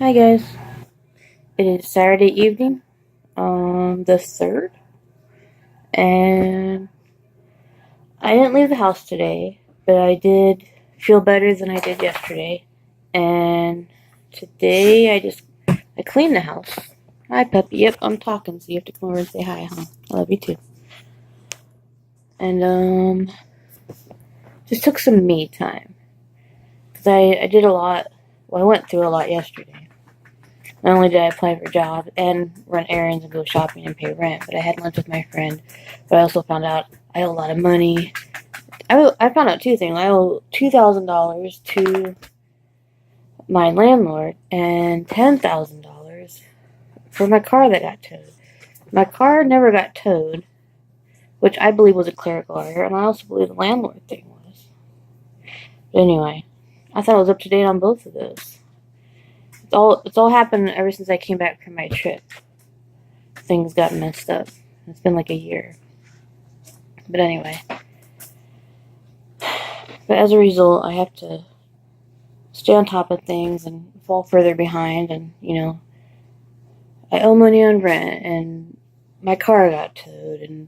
Hi guys. It is Saturday evening, the 3rd, and I didn't leave the house today, but I did feel better than I did yesterday. And today I cleaned the house. Hi puppy. Yep, I'm talking, so you have to come over and say hi, huh? I love you too. And just took some me time because I did a lot. Well, I went through a lot yesterday. Not only did I apply for jobs and run errands and go shopping and pay rent, but I had lunch with my friend. But I also found out I owe a lot of money. I found out two things. I owe $2,000 to my landlord and $10,000 for my car that got towed. My car never got towed, which I believe was a clerical error, and I also believe the landlord thing was. But anyway, I thought I was up to date on both of those. It's all happened ever since I came back from my trip. Things got messed up. It's been like a year. But anyway. But as a result, I have to stay on top of things and fall further behind. And, I owe money on rent, and my car got towed, and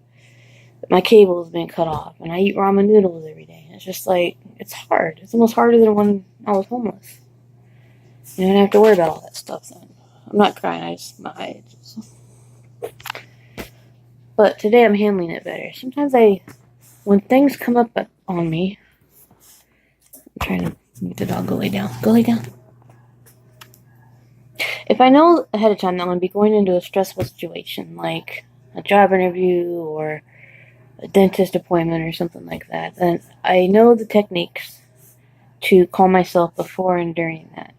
my cable's been cut off, and I eat ramen noodles every day. It's just like, it's hard. It's almost harder than when I was homeless. I don't have to worry about all that stuff then. I'm not crying, But today I'm handling it better. Sometimes when things come up on me, I'm trying to make the dog go lay down. Go lay down. If I know ahead of time that I'm going to be going into a stressful situation, like a job interview or a dentist appointment or something like that, then I know the techniques to calm myself before and during that.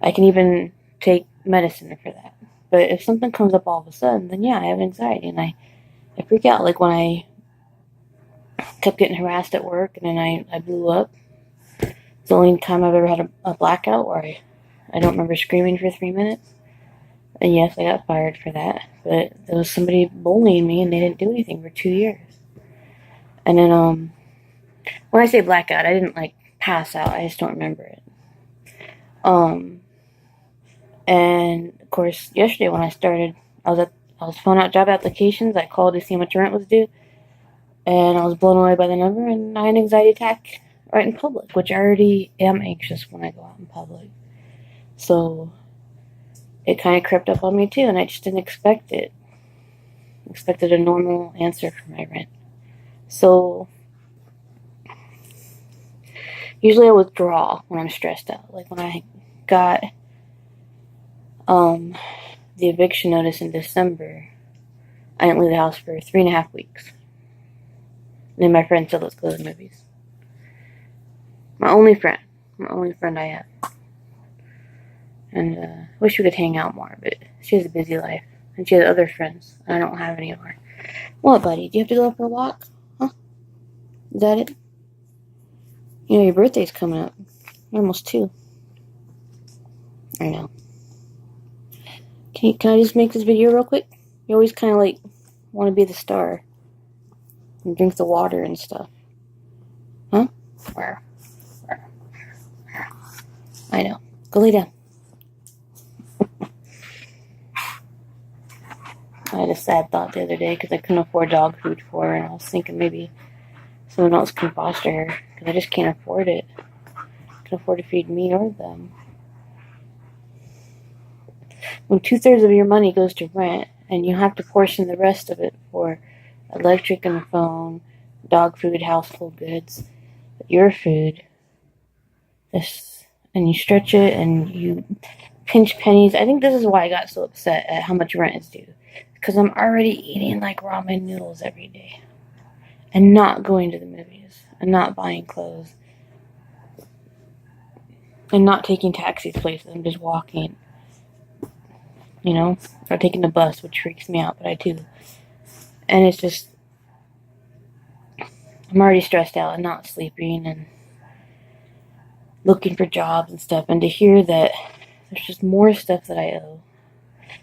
I can even take medicine for that. But if something comes up all of a sudden, then yeah, I have anxiety and I freak out. Like when I kept getting harassed at work and then I blew up. It's the only time I've ever had a blackout where I don't remember screaming for 3 minutes. And yes, I got fired for that. But there was somebody bullying me and they didn't do anything for 2 years. And then when I say blackout, I didn't like pass out. I just don't remember it. And of course, yesterday when I started, I was filling out job applications. I called to see how much rent was due, and I was blown away by the number. And I had an anxiety attack right in public, which I already am anxious when I go out in public. So it kind of crept up on me too, and I just didn't expect it. I expected a normal answer for my rent. So usually I withdraw when I'm stressed out. Like when I got the eviction notice in December, I didn't leave the house for 3.5 weeks. And then my friend said, let's go to the movies. My only friend I have. And I wish we could hang out more, but she has a busy life. And she has other friends. And I don't have any more. What, buddy? Do you have to go for a walk? Huh? Is that it? Your birthday's coming up. You're almost 2. I know. Can I just make this video real quick? You always kind of like want to be the star and drink the water and stuff. Huh? I know. Go lay down. I had a sad thought the other day because I couldn't afford dog food for her, and I was thinking maybe someone else can foster her because I just can't afford it. I can't afford to feed me or them. When 2/3 of your money goes to rent and you have to portion the rest of it for electric and the phone, dog food, household goods, your food, and you stretch it and you pinch pennies. I think this is why I got so upset at how much rent is due. Because I'm already eating like ramen noodles every day. And not going to the movies. And not buying clothes. And not taking taxis places. I'm just walking. Or taking the bus, which freaks me out, but I do. And it's just, I'm already stressed out and not sleeping and looking for jobs and stuff. And to hear that there's just more stuff that I owe.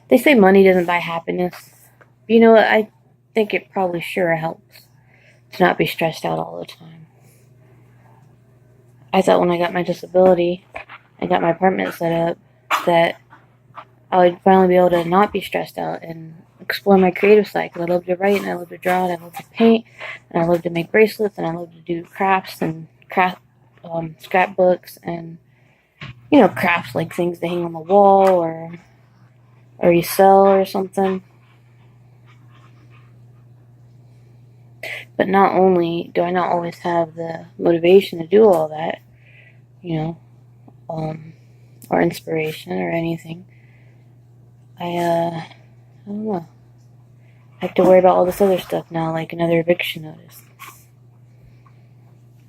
They say money doesn't buy happiness. But you know what? I think it probably sure helps to not be stressed out all the time. I thought when I got my disability, I got my apartment set up, that I would finally be able to not be stressed out and explore my creative side. Because I love to write, and I love to draw, and I love to paint, and I love to make bracelets, and I love to do crafts and scrapbooks, and crafts like things to hang on the wall or you sell or something. But not only do I not always have the motivation to do all that, or inspiration or anything, I don't know. I have to worry about all this other stuff now, like another eviction notice.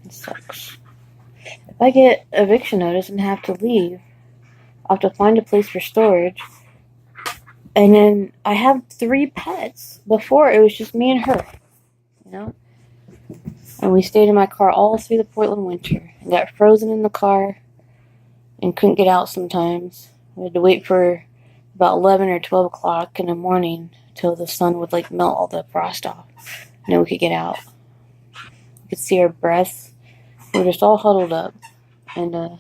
It sucks. If I get eviction notice and have to leave, I'll have to find a place for storage. And then I have 3 pets. Before, it was just me and her. And we stayed in my car all through the Portland winter. And got frozen in the car and couldn't get out sometimes. We had to wait for about 11 or 12 o'clock in the morning till the sun would melt all the frost off. And then we could get out. You could see our breaths. We were just all huddled up. And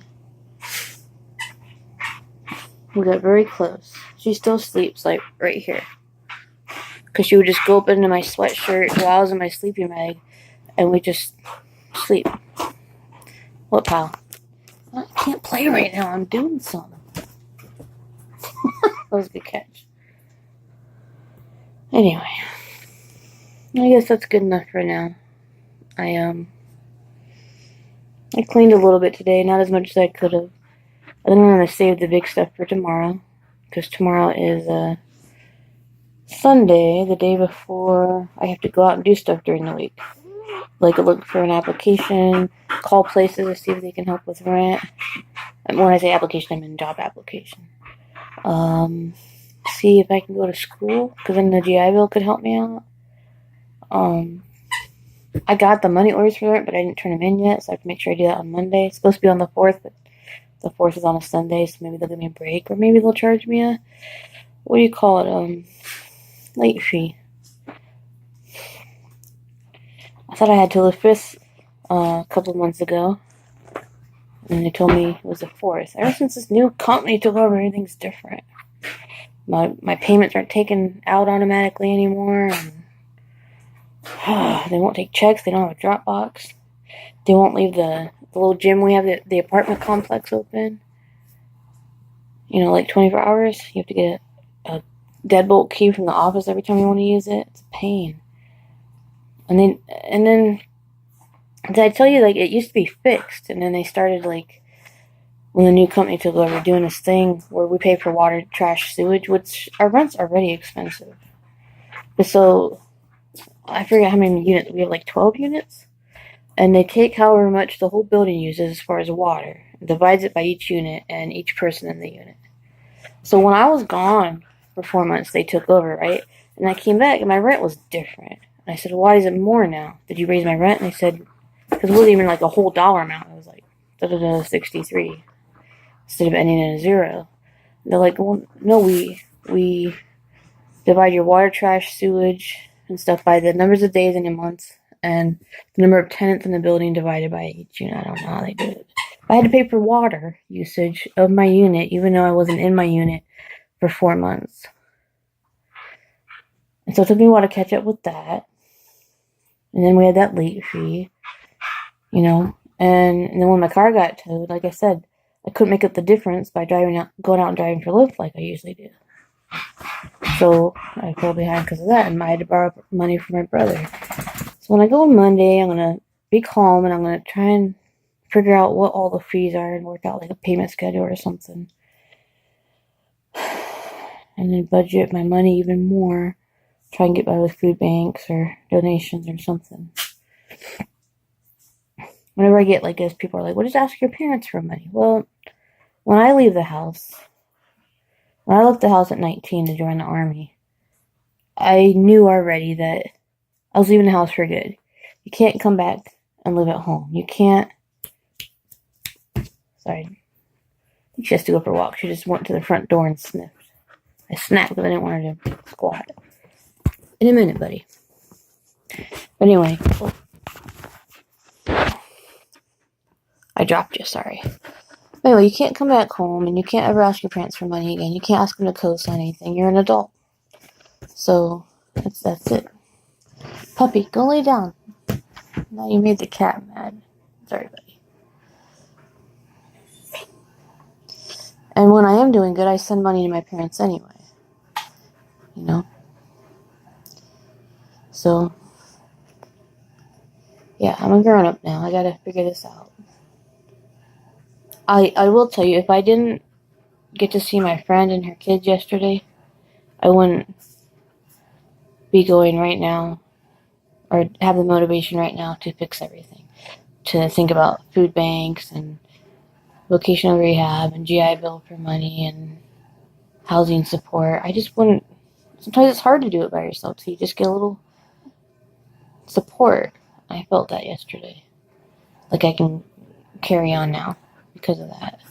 we got very close. She still sleeps right here. Because she would just go up into my sweatshirt while I was in my sleeping bag. And we just sleep. What, pal? I can't play right now. I'm doing something. That was a good catch. Anyway. I guess that's good enough for now. I cleaned a little bit today. Not as much as I could have. I think I'm going to save the big stuff for tomorrow. Because tomorrow is Sunday, the day before I have to go out and do stuff during the week. Look for an application, call places to see if they can help with rent. And when I say application, I mean job application. See if I can go to school, because then the GI Bill could help me out. I got the money orders for rent, but I didn't turn them in yet, so I have to make sure I do that on Monday. It's supposed to be on the 4th, but the 4th is on a Sunday, so maybe they'll give me a break, or maybe they'll charge me a, what do you call it, late fee. I thought I had till the 5th a couple of months ago, and they told me it was the 4th. Ever since this new company took over, everything's different. My payments aren't taken out automatically anymore, and they won't take checks. They don't have a drop box. They won't leave the little gym we have, the apartment complex open. 24 hours. You have to get a deadbolt key from the office every time you want to use it. It's a pain. And then, did I tell you, it used to be fixed, and then they started, when the new company took over, doing this thing where we pay for water, trash, sewage, which our rent's already expensive. But so, I forget how many units, we have 12 units, and they take however much the whole building uses as far as water, and divides it by each unit and each person in the unit. So when I was gone for 4 months, they took over, right? And I came back, and my rent was different. And I said, why is it more now? Did you raise my rent? And they said, because it wasn't even a whole dollar amount. It was 63 instead of ending in a 0. And they're like, well, no, we divide your water, trash, sewage, and stuff by the numbers of days in a month and the number of tenants in the building divided by each unit. I don't know how they do it. I had to pay for water usage of my unit, even though I wasn't in my unit for 4 months. And so it took me a while to catch up with that. And then we had that late fee, and then when my car got towed, like I said, I couldn't make up the difference by going out and driving for Lyft like I usually do. So I fell behind because of that, and I had to borrow money from my brother. So when I go on Monday, I'm going to be calm, and I'm going to try and figure out what all the fees are and work out a payment schedule or something. And then budget my money even more. Try and get by with food banks or donations or something. Whenever I get this, people are like, well, just ask your parents for money. Well, when I leave the house, when I left the house at 19 to join the Army, I knew already that I was leaving the house for good. You can't come back and live at home. You can't. Sorry. I think she has to go for a walk. She just went to the front door and sniffed. I snapped because I didn't want her to squat. In a minute, buddy. But anyway. I dropped you, sorry. Anyway, you can't come back home, and you can't ever ask your parents for money again. You can't ask them to co-sign anything. You're an adult. So, that's it. Puppy, go lay down. Now you made the cat mad. Sorry, buddy. And when I am doing good, I send money to my parents anyway. You know? So, yeah, I'm a grown-up now. I gotta figure this out. I will tell you, if I didn't get to see my friend and her kids yesterday, I wouldn't be going right now, or have the motivation right now to fix everything. To think about food banks and vocational rehab and GI Bill for money and housing support. I just wouldn't. Sometimes it's hard to do it by yourself, so you just get a little support. I felt that yesterday. Like I can carry on now because of that.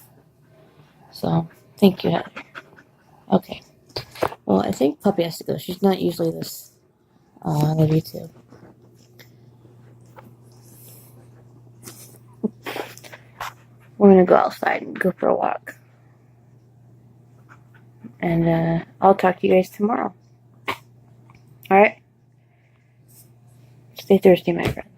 So, thank you, Heather. Okay. Well, I think Puppy has to go. She's not usually this. Oh, I love you too. We're gonna go outside and go for a walk. And I'll talk to you guys tomorrow. Alright? Stay thirsty, my friends.